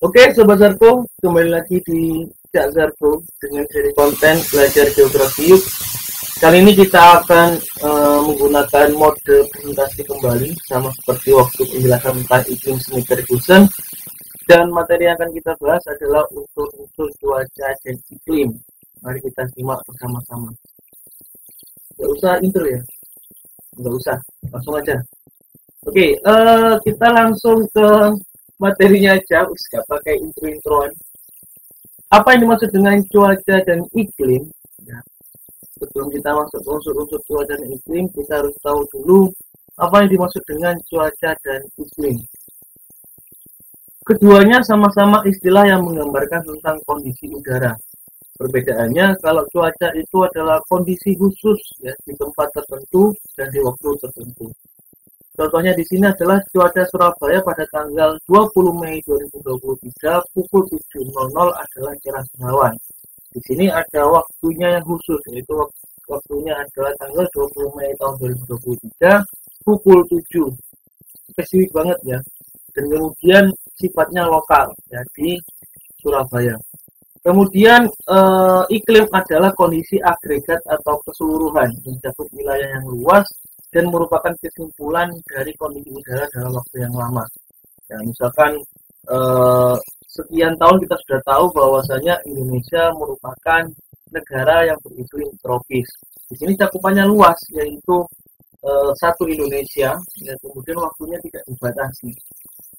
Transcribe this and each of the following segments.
Oke, Sobat Zarko, kembali lagi di Cak Zarko dengan seri konten belajar geografi yuk. Kali ini kita akan menggunakan mode presentasi kembali, sama seperti waktu penjelasan tentang iklim semi Ferguson. Dan materi yang akan kita bahas adalah unsur-unsur cuaca dan iklim. Mari kita simak bersama-sama. Nggak usah intro ya? Nggak usah, langsung aja. Oke, kita langsung ke materinya aja, nggak pakai intro-introan. Apa yang dimaksud dengan cuaca dan iklim? Ya, sebelum kita masuk ke unsur-unsur cuaca dan iklim, kita harus tahu dulu apa yang dimaksud dengan cuaca dan iklim. Keduanya sama-sama istilah yang menggambarkan tentang kondisi udara. Perbedaannya, kalau cuaca itu adalah kondisi khusus ya, di tempat tertentu dan di waktu tertentu. Contohnya di sini adalah cuaca Surabaya pada tanggal 20 Mei 2023 pukul 7.00 adalah cerah berawan. Di sini ada waktunya yang khusus, yaitu waktunya adalah tanggal 20 Mei tahun 2023 pukul 7. Spesifik banget ya. Dan kemudian sifatnya lokal ya, di Surabaya. Kemudian iklim adalah kondisi agregat atau keseluruhan mencakup wilayah yang luas dan merupakan kesimpulan dari kondisi udara dalam waktu yang lama. Ya, misalkan sekian tahun kita sudah tahu bahwasanya Indonesia merupakan negara yang beriklim tropis. Di sini cakupannya luas, yaitu satu Indonesia, ya, kemudian waktunya tidak dibatasi.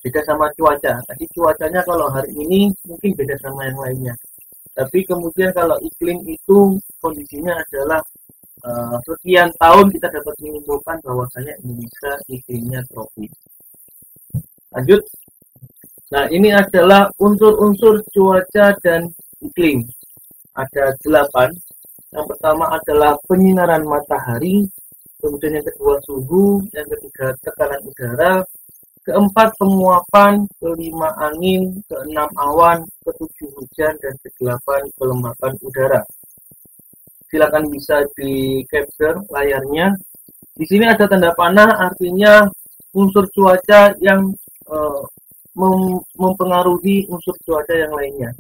Beda sama cuaca. Tadi cuacanya kalau hari ini mungkin beda sama yang lainnya. Tapi kemudian kalau iklim itu kondisinya adalah sekian tahun kita dapat menyimpulkan bahwasanya Indonesia iklimnya tropis. Lanjut. Nah, ini adalah unsur-unsur cuaca dan iklim. Ada 8. Yang pertama adalah penyinaran matahari, kemudian yang kedua suhu, yang ketiga tekanan udara, keempat penguapan, kelima angin, keenam awan, ketujuh hujan, dan kedelapan kelembapan udara. Silakan bisa di capture layarnya. Di sini ada tanda panah, artinya unsur cuaca yang mempengaruhi unsur cuaca yang lainnya.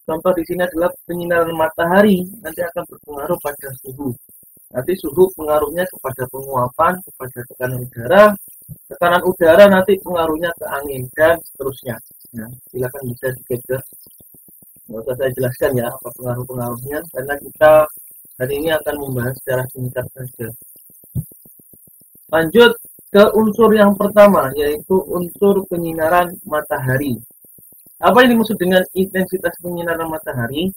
Contoh di sini adalah penyinaran matahari nanti akan berpengaruh pada suhu. Nanti suhu pengaruhnya kepada penguapan, kepada tekanan udara nanti pengaruhnya ke angin dan seterusnya. Nah, silakan bisa di capture. Nggak usah saya jelaskan ya apa pengaruh-pengaruhnya, karena kita hari ini akan membahas secara singkat saja. Lanjut ke unsur yang pertama, yaitu unsur penyinaran matahari. Apa yang dimaksud dengan intensitas penyinaran matahari?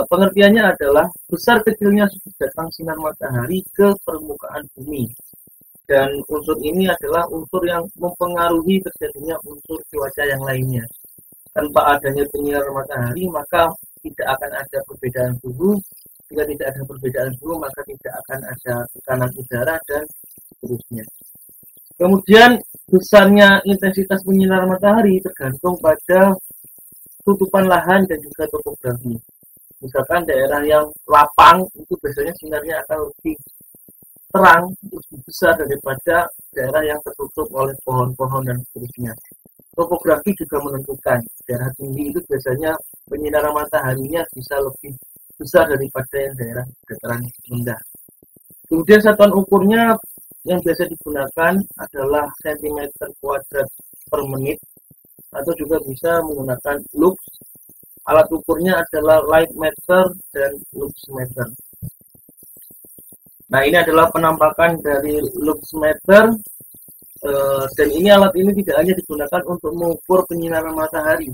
Pengertiannya adalah besar kecilnya sudut datang sinar matahari ke permukaan bumi. Dan unsur ini adalah unsur yang mempengaruhi terjadinya unsur cuaca yang lainnya. Tanpa adanya penyinaran matahari, maka tidak akan ada perbedaan suhu. Jika tidak ada perbedaan suhu, maka tidak akan ada tekanan udara dan seterusnya. Kemudian besarnya intensitas penyinaran matahari tergantung pada tutupan lahan dan juga topografi. Misalkan daerah yang lapang itu biasanya sinarnya akan lebih terang, lebih besar daripada daerah yang tertutup oleh pohon-pohon dan seterusnya. Topografi juga menentukan. Daerah tinggi itu biasanya penyinaran mataharinya bisa lebih besar daripada yang daerah dataran rendah. Kemudian satuan ukurnya yang biasa digunakan adalah cm kuadrat per menit, atau juga bisa menggunakan lux. Alat ukurnya adalah light meter dan lux meter. Nah, ini adalah penampakan dari lux meter. Dan ini alat ini tidak hanya digunakan untuk mengukur penyinaran matahari,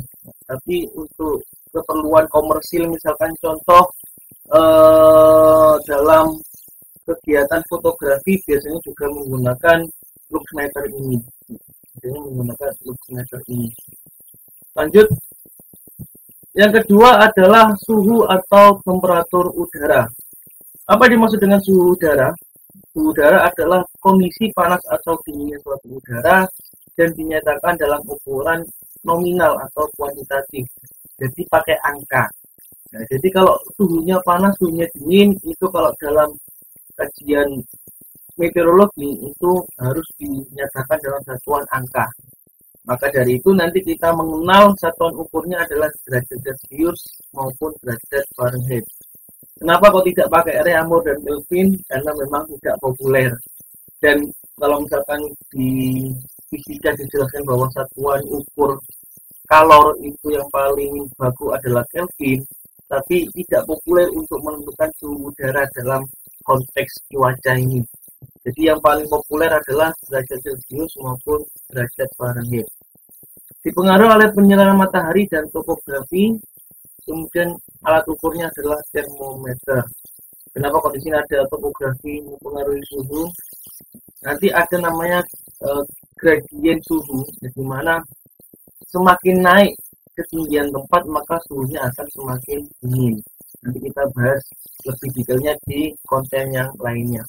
tapi untuk keperluan komersil, misalkan contoh dalam kegiatan fotografi biasanya juga menggunakan lux meter ini. Lanjut, yang kedua adalah suhu atau temperatur udara. Apa yang dimaksud dengan suhu udara? Suhu udara adalah kondisi panas atau dinginnya suatu udara dan dinyatakan dalam ukuran nominal atau kuantitatif. Jadi pakai angka. Nah, jadi kalau suhunya panas, suhunya dingin, itu kalau dalam kajian meteorologi itu harus dinyatakan dalam satuan angka. Maka dari itu nanti kita mengenal satuan ukurnya adalah derajat Celcius maupun derajat Fahrenheit. Kenapa kok tidak pakai reaumur dan Kelvin? Karena memang tidak populer. Dan kalau misalkan di fisika dijelaskan bahwa satuan ukur kalor itu yang paling baku adalah Kelvin, tapi tidak populer untuk menentukan suhu udara dalam konteks cuaca ini. Jadi yang paling populer adalah derajat Celcius maupun derajat Fahrenheit. Dipengaruhi oleh penyinaran matahari dan topografi, kemudian alat ukurnya adalah termometer. Kenapa kok di sini ada topografi mempengaruhi suhu? Nanti ada namanya gradien suhu, di mana semakin naik ketinggian tempat maka suhunya akan semakin dingin. Nanti kita bahas lebih detailnya di konten yang lainnya.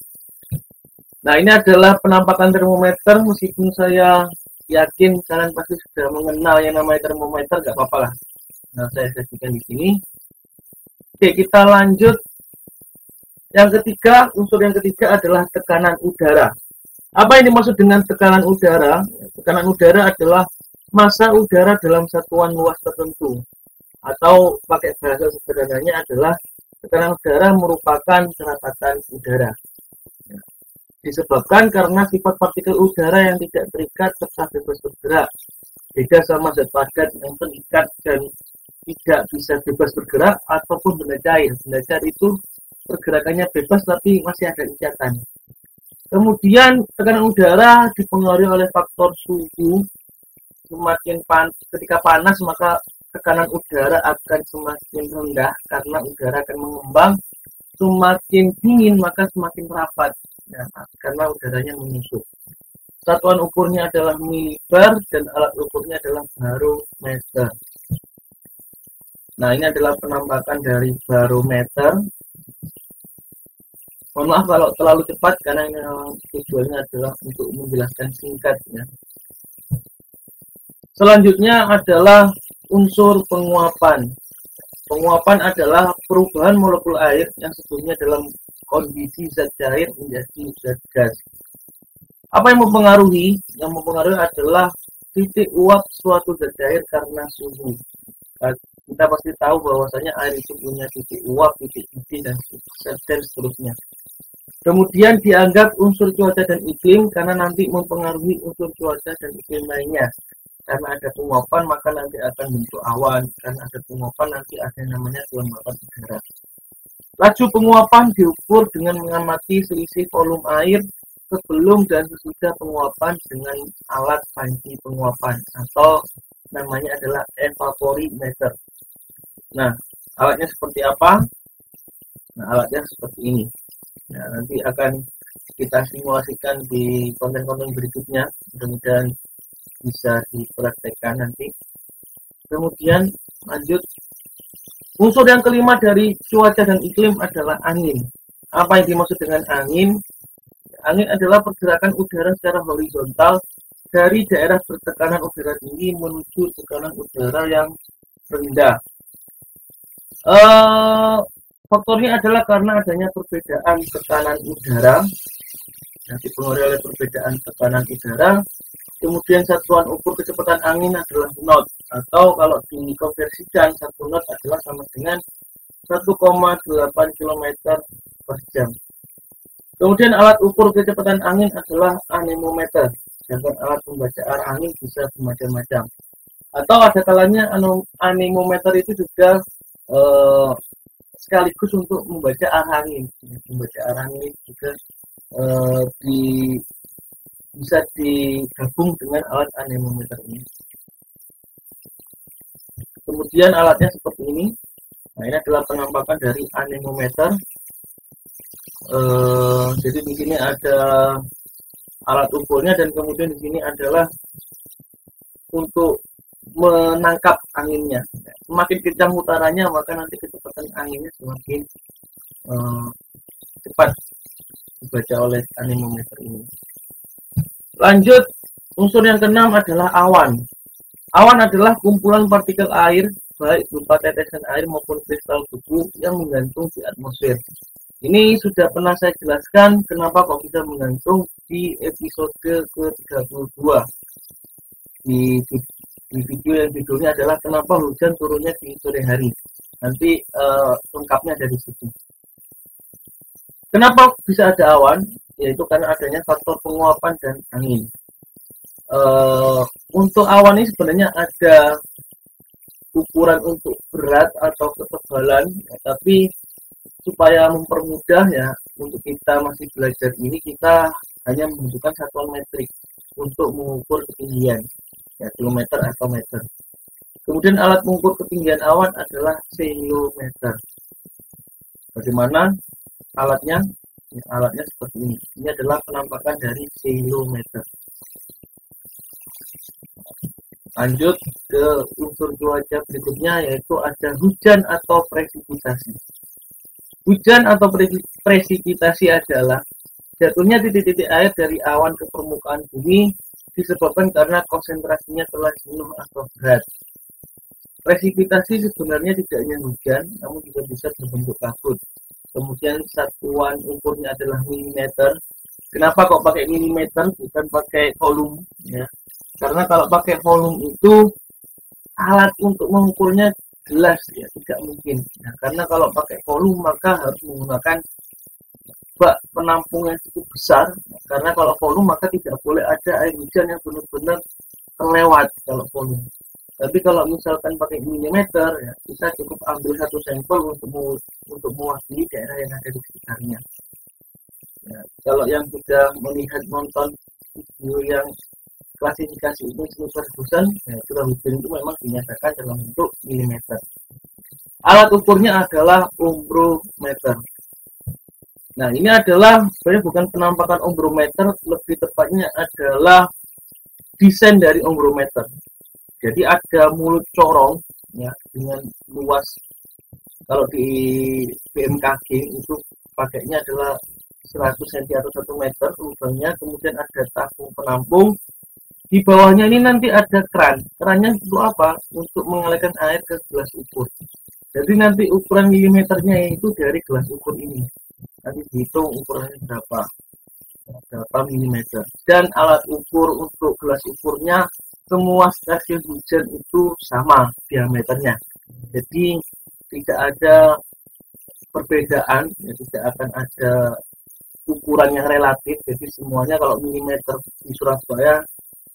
Nah, ini adalah penampakan termometer. Meskipun saya yakin kalian pasti sudah mengenal yang namanya termometer, nggak apa-apa lah. Nah, saya sajikan di sini. Oke, kita lanjut. Unsur yang ketiga adalah tekanan udara. Apa yang dimaksud dengan tekanan udara? Tekanan udara adalah massa udara dalam satuan luas tertentu. Atau pakai bahasa sederhananya adalah tekanan udara merupakan kerapatan udara. Disebabkan karena sifat partikel udara yang tidak terikat serta bebas bergerak. Beda sama zat padat yang terikat dan tidak bisa bebas bergerak ataupun benda cair. Benda cair itu pergerakannya bebas tapi masih ada ikatan. Kemudian tekanan udara dipengaruhi oleh faktor suhu. Ketika panas maka tekanan udara akan semakin rendah karena udara akan mengembang. Semakin dingin maka semakin rapat, ya, karena udaranya menyusut. Satuan ukurnya adalah milibar dan alat ukurnya adalah barometer. Nah, ini adalah penampakan dari barometer. Mohon maaf kalau terlalu cepat karena tujuannya adalah untuk menjelaskan singkat, ya. Selanjutnya adalah unsur penguapan. Penguapan adalah perubahan molekul air yang sebelumnya dalam kondisi zat cair menjadi zat gas. Apa yang mempengaruhi? Yang mempengaruhi adalah titik uap suatu zat cair karena suhu. Kita pasti tahu bahwasanya air itu punya titik uap, titik didih, dan seterusnya. Kemudian dianggap unsur cuaca dan iklim karena nanti mempengaruhi unsur cuaca dan iklim lainnya. Karena ada penguapan maka nanti akan bentuk awan. Karena ada penguapan nanti ada yang namanya kelembapan udara. Laju penguapan diukur dengan mengamati selisih volume air sebelum dan sesudah penguapan dengan alat panci penguapan atau namanya adalah evaporimeter. Nah, alatnya seperti apa? Nah, alatnya seperti ini. Nah, nanti akan kita simulasikan di konten-konten berikutnya. Mudah-mudahan bisa dipraktekkan nanti. Kemudian lanjut. Unsur yang kelima dari cuaca dan iklim adalah angin. Apa yang dimaksud dengan angin? Angin adalah pergerakan udara secara horizontal dari daerah bertekanan udara tinggi menuju tekanan udara yang rendah. Faktornya adalah karena adanya perbedaan tekanan udara. Nanti dipengaruhi oleh perbedaan tekanan udara. Kemudian satuan ukur kecepatan angin adalah knot, atau kalau dikonversikan 1 knot adalah sama dengan 1,8 km per jam. Kemudian alat ukur kecepatan angin adalah anemometer, sedangkan alat pembaca arah angin bisa bermacam-macam. Atau ada kalanya anemometer itu juga sekaligus untuk membaca arah angin. Membaca arah angin juga bisa digabung dengan alat anemometer ini. Kemudian alatnya seperti ini. Nah, ini adalah penampakan dari anemometer. Jadi di sini ada alat ukurnya dan kemudian di sini adalah untuk menangkap anginnya. Semakin kencang putarannya maka nanti kecepatan anginnya semakin cepat dibaca oleh anemometer ini. Lanjut, unsur yang keenam adalah awan. Awan adalah kumpulan partikel air, baik berupa tetesan air maupun kristal debu yang menggantung di atmosfer. Ini sudah pernah saya jelaskan kenapa kok bisa menggantung di episode ke-32. di video yang judulnya adalah kenapa hujan turunnya di sore hari. Nanti lengkapnya dari situ. Kenapa bisa ada awan? Yaitu karena adanya faktor penguapan dan angin. Untuk awan ini sebenarnya ada ukuran untuk berat atau ketebalan, ya, tapi supaya mempermudah ya untuk kita masih belajar ini, kita hanya membutuhkan satuan metrik untuk mengukur ketinggian, ya, kilometer atau meter. Kemudian alat mengukur ketinggian awan adalah ceilometer. Bagaimana alatnya? Ya, alatnya seperti ini. Ini adalah penampakan dari ceilometer. Lanjut ke unsur cuaca berikutnya, yaitu ada hujan atau presipitasi. Hujan atau presipitasi adalah jatuhnya titik-titik air dari awan ke permukaan bumi disebabkan karena konsentrasinya telah jenuh atau berat. Presipitasi sebenarnya tidak hanya hujan, namun juga bisa berbentuk kabut. Kemudian satuan ukurnya adalah milimeter. Kenapa kok pakai milimeter bukan pakai volume? Ya. Karena kalau pakai volume itu alat untuk mengukurnya gelas, ya tidak mungkin. Nah, karena kalau pakai volume maka harus menggunakan bak penampung yang cukup besar. Karena kalau volume maka tidak boleh ada air hujan yang benar-benar terlewat kalau volume. Tapi kalau misalkan pakai milimeter, ya, kita cukup ambil satu sampel untuk mewakili daerah yang ada di sekitarnya. Ya, kalau yang sudah melihat nonton video yang klasifikasi itu curah hujan, ya, curah hujan itu memang dinyatakan dalam bentuk milimeter. Alat ukurnya adalah ombrometer. Nah, ini adalah sebenarnya bukan penampakan ombrometer, lebih tepatnya adalah desain dari ombrometer. Jadi ada mulut corong, ya, dengan luas, kalau di BMKG itu pakainya adalah 100 cm atau 1 meter lubangnya, kemudian ada tabung penampung. Di bawahnya ini nanti ada keran. Kerannya untuk apa? Untuk mengalirkan air ke gelas ukur. Jadi nanti ukuran milimeternya itu dari gelas ukur ini. Nanti dihitung ukurannya berapa milimeter. Dan alat ukur untuk gelas ukurnya semua stasiun hujan itu sama diameternya. Jadi tidak ada perbedaan, ya, tidak akan ada ukuran yang relatif. Jadi semuanya kalau milimeter di Surabaya,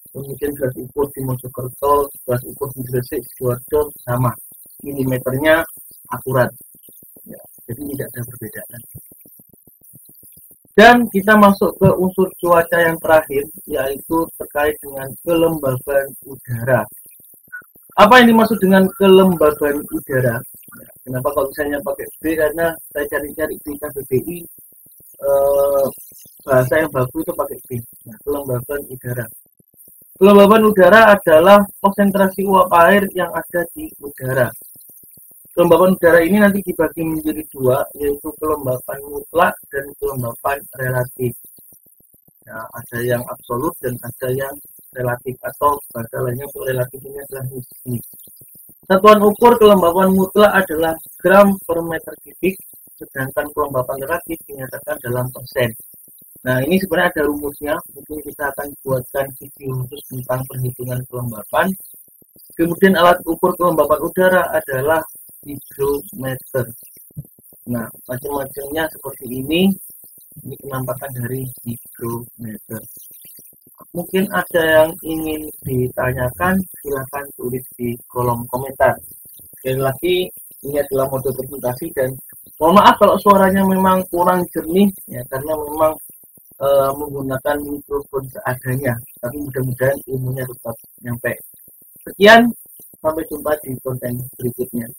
kemudian gelas ukur di Mojokerto, gelas ukur di Gresik, Sidoarjo sama, milimeternya akurat, ya, jadi tidak ada perbedaan. Dan kita masuk ke unsur cuaca yang terakhir, yaitu terkait dengan kelembaban udara. Apa yang dimaksud dengan kelembaban udara? Ya, kenapa kalau misalnya pakai B? Karena saya cari-cari di KBBI, bahasa yang bagus itu pakai B. Nah, kelembaban udara. Kelembaban udara adalah konsentrasi uap air yang ada di udara. Kelembapan udara ini nanti dibagi menjadi dua, yaitu kelembapan mutlak dan kelembapan relatif. Nah, ada yang absolut dan ada yang relatif, atau bahasa lainnya untuk relatif ini adalah nisbi. Satuan ukur kelembapan mutlak adalah gram per meter kubik, sedangkan kelembapan relatif dinyatakan dalam persen. Nah, ini sebenarnya ada rumusnya, mungkin kita akan buatkan video khusus tentang perhitungan kelembapan. Kemudian alat ukur kelembapan udara adalah hygrometer. Nah, macam-macamnya seperti ini penampakan dari hygrometer. Mungkin ada yang ingin ditanyakan, silakan tulis di kolom komentar. Sekali lagi, ini adalah mode presentasi dan mohon maaf kalau suaranya memang kurang jernih, ya, karena memang menggunakan mikrofon seadanya, tapi mudah-mudahan ilmunya tetap nyampe. Sekian, sampai jumpa di konten berikutnya.